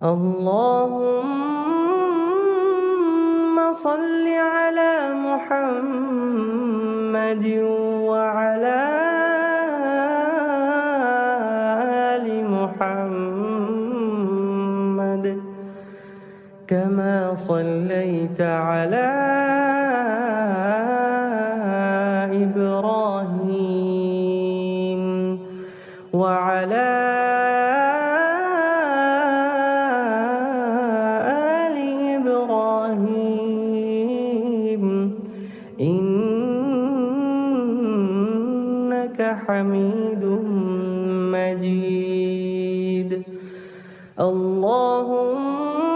اللهم صل على محمد وعلى آل محمد كما صليت على إبراهيم وعلى آل إبراهيم إنك حميد مجيد. اللهم